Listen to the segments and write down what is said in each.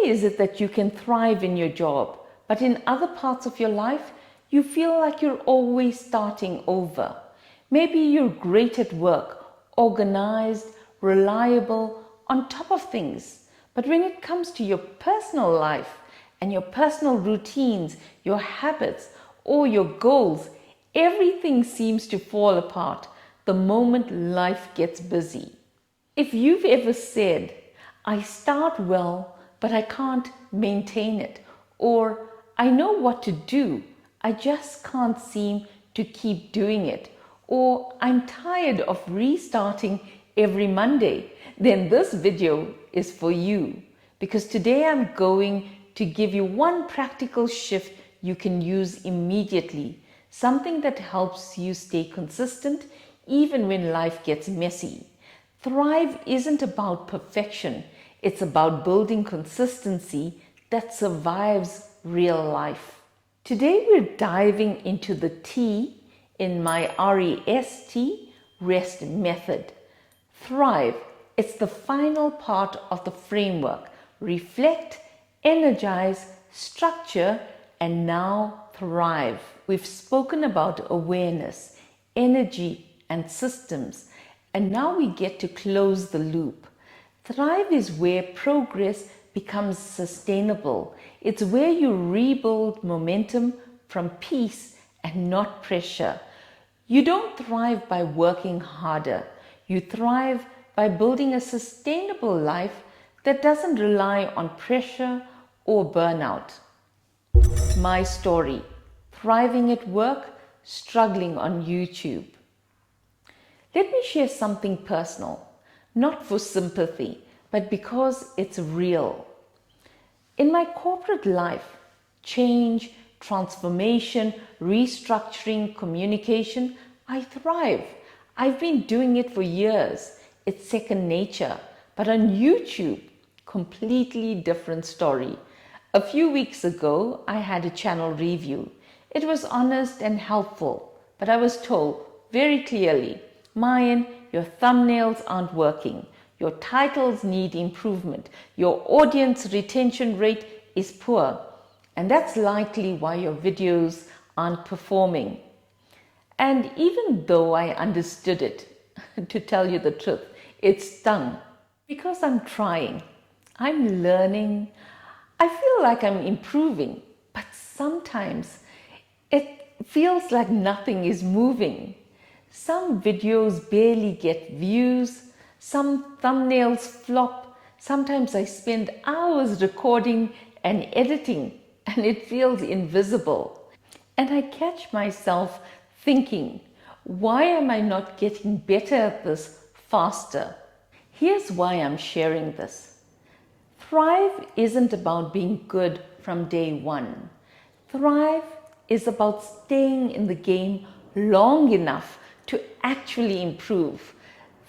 is it that you can thrive in your job, but in other parts of your life, you feel like you're always starting over? Maybe you're great at work, organized, reliable, on top of things. But when it comes to your personal life and your personal routines, your habits, or your goals, everything seems to fall apart the moment life gets busy. If you've ever said, I start well, but I can't maintain it, or I know what to do, I just can't seem to keep doing it, or I'm tired of restarting every Monday, then this video is for you. Because today I'm going to give you one practical shift you can use immediately, something that helps you stay consistent even when life gets messy. Thrive isn't about perfection, it's about building consistency that survives real life. Today we're diving into the T in my REST, rest method. Thrive, it's the final part of the framework. Reflect, energize, structure, and now thrive. We've spoken about awareness, energy, and systems, and now we get to close the loop. Thrive is where progress becomes sustainable. It's where you rebuild momentum from peace and not pressure. You don't thrive by working harder. You thrive by building a sustainable life that doesn't rely on pressure or burnout. My story: thriving at work, struggling on YouTube. Let me share something personal, not for sympathy, but because it's real. In my corporate life, change, transformation, restructuring, communication, I thrive. I've been doing it for years. It's second nature. But on YouTube, completely different story. A few weeks ago, I had a channel review. It was honest and helpful, but I was told very clearly, Mayan, your thumbnails aren't working. Your titles need improvement. Your audience retention rate is poor. And that's likely why your videos aren't performing. And even though I understood it, to tell you the truth, it stung. Because I'm trying, I'm learning, I feel like I'm improving, but sometimes it feels like nothing is moving. Some videos barely get views, some thumbnails flop, sometimes I spend hours recording and editing and it feels invisible. And I catch myself thinking, why am I not getting better at this faster? Here's why I'm sharing this. Thrive isn't about being good from day one. Thrive is about staying in the game long enough to actually improve.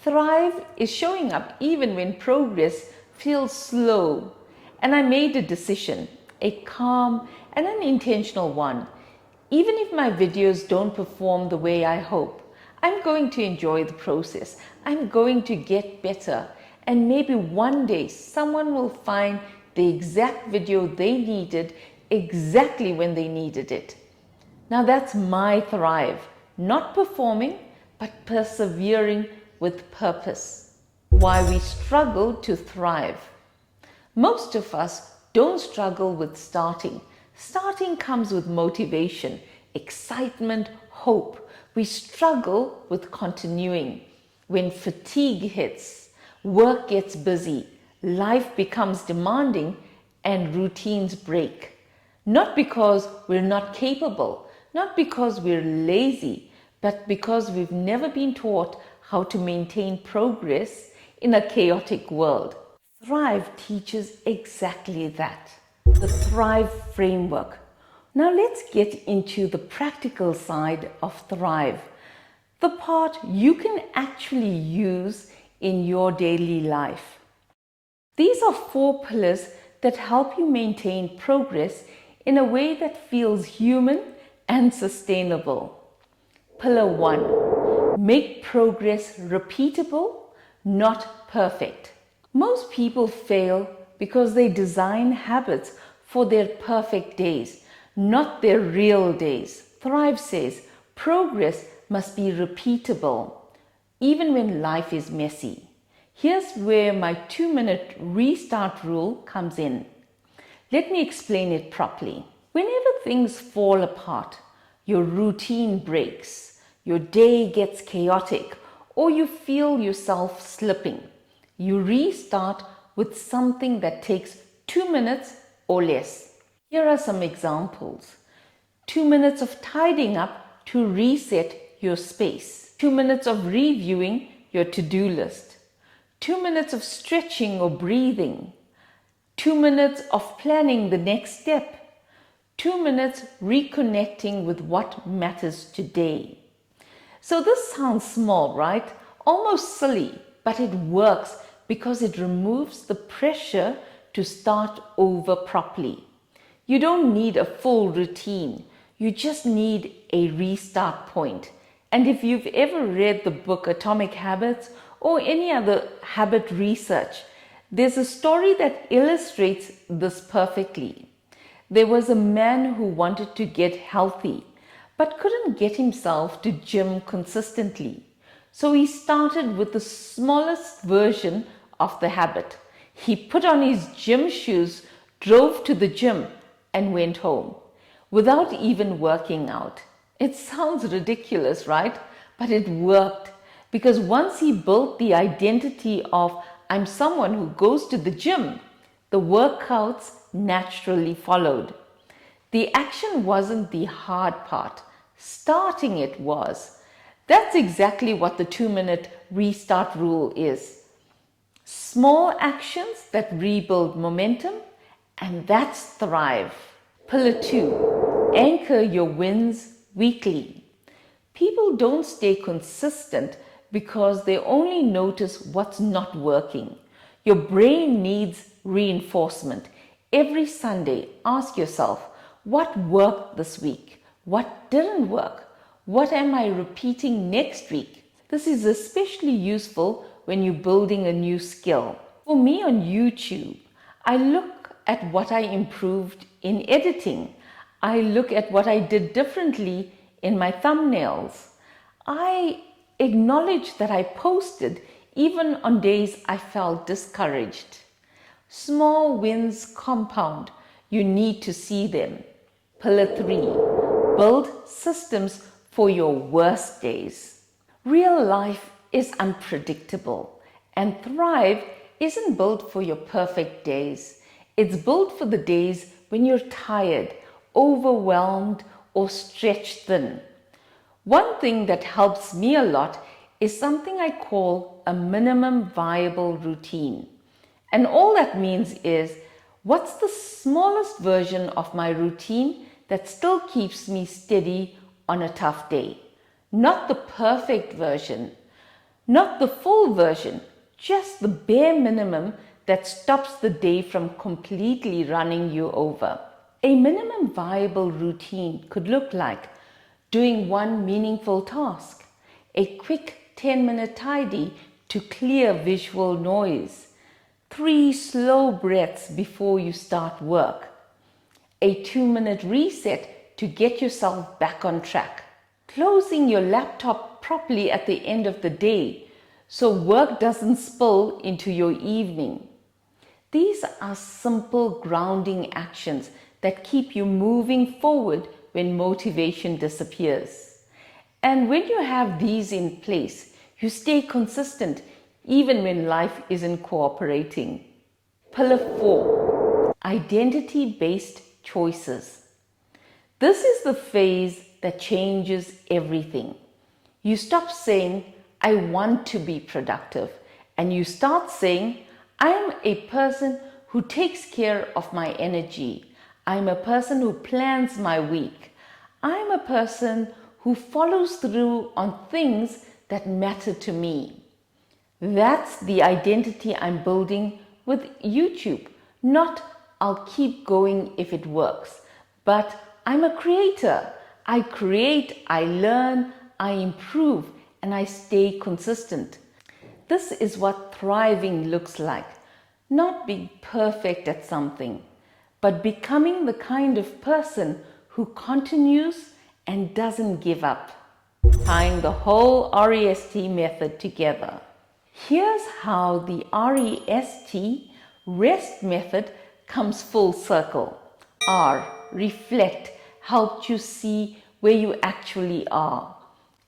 Thrive is showing up even when progress feels slow. And I made a decision, a calm and an intentional one. Even if my videos don't perform the way I hope, I'm going to enjoy the process. I'm going to get better. And maybe one day someone will find the exact video they needed exactly when they needed it. Now that's my thrive. Not performing, but persevering with purpose. Why we struggle to thrive. Most of us don't struggle with starting. Starting comes with motivation, excitement, hope. We struggle with continuing. When fatigue hits, work gets busy, life becomes demanding, and routines break. Not because we're not capable, not because we're lazy, but because we've never been taught how to maintain progress in a chaotic world. Thrive teaches exactly that. The Thrive framework. Now let's get into the practical side of Thrive, the part you can actually use in your daily life. These are 4 pillars that help you maintain progress in a way that feels human and sustainable. Pillar 1. Make progress repeatable, not perfect. Most people fail because they design habits for their perfect days, not their real days. Thrive says progress must be repeatable, even when life is messy. Here's where my 2-minute restart rule comes in. Let me explain it properly. Whenever things fall apart, your routine breaks, your day gets chaotic, or you feel yourself slipping, you restart with something that takes 2 minutes or less. Here are some examples. 2 minutes of tidying up to reset your space. 2 minutes of reviewing your to-do list. 2 minutes of stretching or breathing. 2 minutes of planning the next step. 2 minutes reconnecting with what matters today. So this sounds small, right? Almost silly, but it works because it removes the pressure to start over properly. You don't need a full routine. You just need a restart point. And if you've ever read the book Atomic Habits or any other habit research, there's a story that illustrates this perfectly. There was a man who wanted to get healthy, but couldn't get himself to gym consistently. So he started with the smallest version of the habit. He put on his gym shoes, drove to the gym, and went home without even working out. It sounds ridiculous, right? But it worked because once he built the identity of I'm someone who goes to the gym, the workouts naturally followed. The action wasn't the hard part. Starting it was. That's exactly what the 2-minute restart rule is. Small actions that rebuild momentum, and that's Thrive. Pillar 2, anchor your wins weekly. People don't stay consistent because they only notice what's not working. Your brain needs reinforcement. Every Sunday, ask yourself, what worked this week? What didn't work? What am I repeating next week? This is especially useful when you're building a new skill. For me on YouTube, I look at what I improved in editing. I look at what I did differently in my thumbnails. I acknowledge that I posted even on days I felt discouraged. Small wins compound. You need to see them. Pillar 3, build systems for your worst days. Real life is unpredictable, and Thrive isn't built for your perfect days. It's built for the days when you're tired, overwhelmed, or stretched thin. One thing that helps me a lot is something I call a minimum viable routine. And all that means is, what's the smallest version of my routine that still keeps me steady on a tough day? Not the perfect version, not the full version, just the bare minimum that stops the day from completely running you over. A minimum viable routine could look like doing one meaningful task, a quick 10-minute tidy to clear visual noise, 3 slow breaths before you start work, a 2-minute reset to get yourself back on track, closing your laptop properly at the end of the day so work doesn't spill into your evening. These are simple grounding actions that keep you moving forward when motivation disappears. And when you have these in place, you stay consistent even when life isn't cooperating. Pillar 4, identity-based choices. This is the phase that changes everything. You stop saying, I want to be productive, and you start saying, I am a person who takes care of my energy. I'm a person who plans my week. I'm a person who follows through on things that matter to me. That's the identity I'm building with YouTube. Not I'll keep going if it works, but I'm a creator. I create, I learn, I improve, and I stay consistent. This is what thriving looks like. Not being perfect at something, but becoming the kind of person who continues and doesn't give up. Tying the whole REST method together. Here's how the REST method comes full circle. R, reflect, helped you see where you actually are.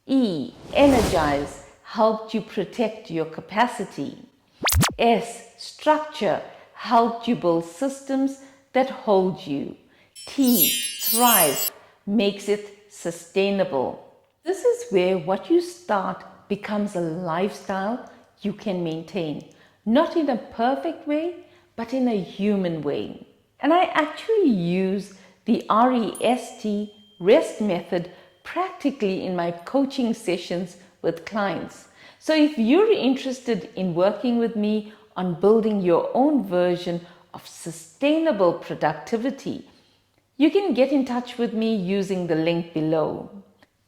E, energize, helped you protect your capacity. S, structure, helped you build systems that hold you. T, thrive, makes it sustainable. This is where what you start becomes a lifestyle you can maintain, not in a perfect way, but in a human way. And I actually use the REST method practically in my coaching sessions with clients. So if you're interested in working with me on building your own version of sustainable productivity, you can get in touch with me using the link below.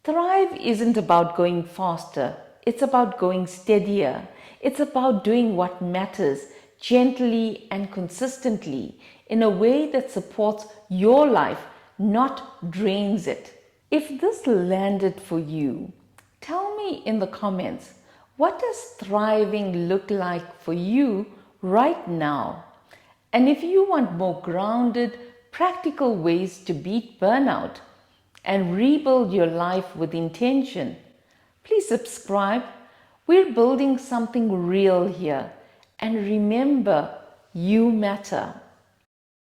Thrive isn't about going faster, it's about going steadier. It's about doing what matters gently and consistently in a way that supports your life, not drains it. If this landed for you, tell me in the comments, what does thriving look like for you right now? And if you want more grounded, practical ways to beat burnout and rebuild your life with intention, please subscribe. We're building something real here. And remember, you matter.